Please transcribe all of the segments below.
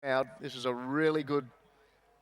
This is a really good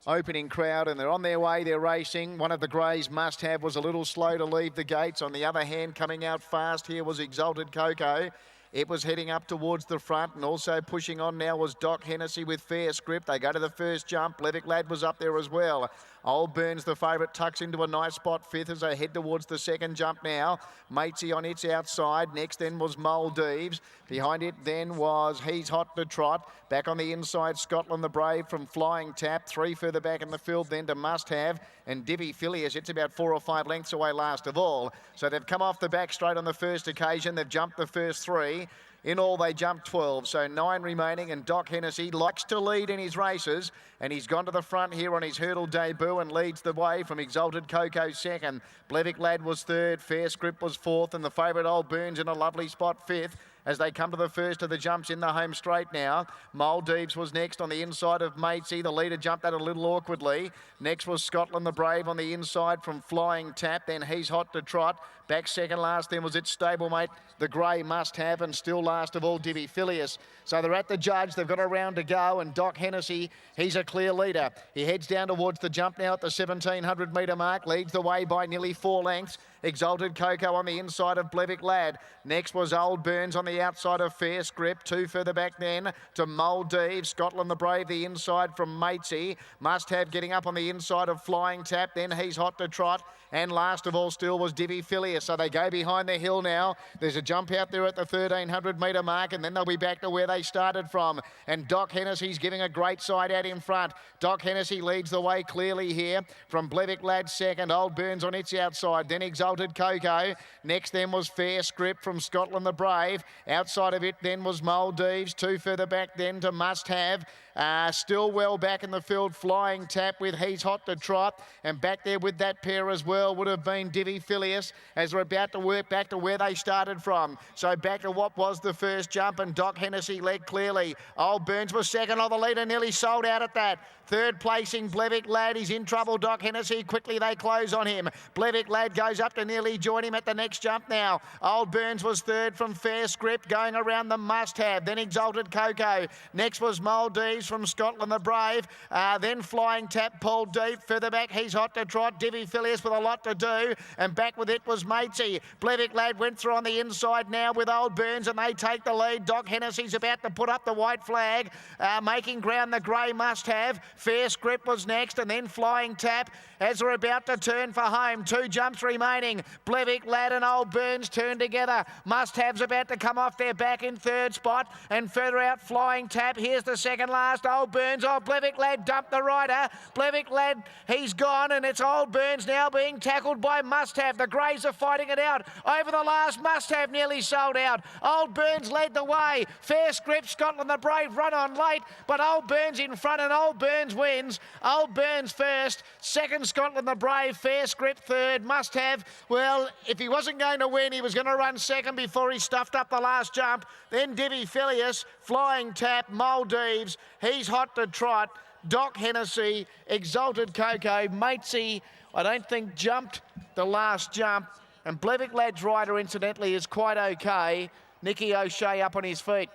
opening crowd, and they're on their way, they're racing. One of the greys, Must Have, was a little slow to leave the gates. On the other hand, coming out fast here was Exalted Coco. It was heading up towards the front, and also pushing on now was Doc Hennessy with Fair Script. They go to the first jump. Levick Lad was up there as well. Old Burns, the favourite, tucks into a nice spot fifth as they head towards the second jump now. Matesy on its outside. Next then was Maldives. Behind it then was He's Hot to Trot. Back on the inside, Scotland the Brave from Flying Tap. Three further back in the field then to Must Have. And Divvy Phileas, it's about 4 or 5 lengths away last of all. So they've come off the back straight on the first occasion. They've jumped the first 3. In all, they jumped 12, so 9 remaining, and Doc Hennessy likes to lead in his races, and he's gone to the front here on his hurdle debut and leads the way from Exalted Coco second. Blevick Lad was third, Fair Script was fourth, and the favourite Old Burns in a lovely spot fifth as they come to the first of the jumps in the home straight now. Maldives was next on the inside of Matesy. The leader jumped that a little awkwardly. Next was Scotland the Brave on the inside from Flying Tap. Then He's Hot to Trot. Back second last then was its stablemate, the grey Must Have, and still last of all, Divvy Phileas. So they're at the judge. They've got a round to go, and Doc Hennessy, he's a clear leader. He heads down towards the jump now at the 1,700 metre mark. Leads the way by nearly 4 lengths. Exalted Coco on the inside of Blevick Lad. Next was Old Burns on the outside of Fair Script. 2 further back then to Maldives. Scotland the Brave, the inside from Matesy. Must Have getting up on the inside of Flying Tap. Then He's Hot to Trot. And last of all still was Divvy Phileas. So they go behind the hill now. There's a jump out there at the 1,300 metre mark, and then they'll be back to where they started from. And Doc Hennessy's giving a great side out in front. Doc Hennessy leads the way clearly here from Blevick Lad second. Old Burns on its outside. Then Exalted Coco. Next then was Fair Script from Scotland the Brave. Outside of it then was Maldives. 2 further back then to Must Have. Still well back in the field, Flying Tap with He's Hot to Trot. And back there with that pair as well would have been Divvy Phileas as they're about to work back to where they started from. So back to what was the first jump, and Doc Hennessy led clearly. Old Burns was second on the leader, nearly sold out at that. Third placing, Blevick Lad. He's in trouble, Doc Hennessy. Quickly they close on him. Blevick Lad goes up to nearly join him at the next jump now. Old Burns was third from Fair Script, going around the Must Have. Then Exalted Coco. Next was Maldives from Scotland the Brave. Then Flying Tap pulled deep. Further back, He's Hot to Trot. Divvy Phileas with a lot to do. And back with it was Matesy. Blevick Lad went through on the inside now with Old Burns, and they take the lead. Doc Hennessy's about to put up the white flag. Making ground the grey Must Have. Fair Script was next, and then Flying Tap as they're about to turn for home. 2 jumps remaining. Blevick Lad and Old Burns turn together. Must Have's about to come off their back in third spot, and further out Flying Tap. Here's the second last. Old Burns. Oh, Blevick Lad dumped the rider. Blevick Lad, he's gone, and it's Old Burns now being tackled by Must Have. The greys are fighting it out. Over the last, Must Have nearly sold out. Old Burns led the way. Fair Script, Scotland the Brave run on late, but Old Burns in front, and Old Burns wins. Old Burns first, second Scotland the Brave, Fair Script third. Must Have, well, if he wasn't going to win, he was going to run second before he stuffed up the last jump. Then Divvy Phileas, Flying Tap, Maldives, He's Hot to Trot, Doc Hennessy, Exalted Coco. Matesy, I don't think jumped the last jump, and Blevick Lad's rider incidentally is quite okay. Nicky O'Shea up on his feet.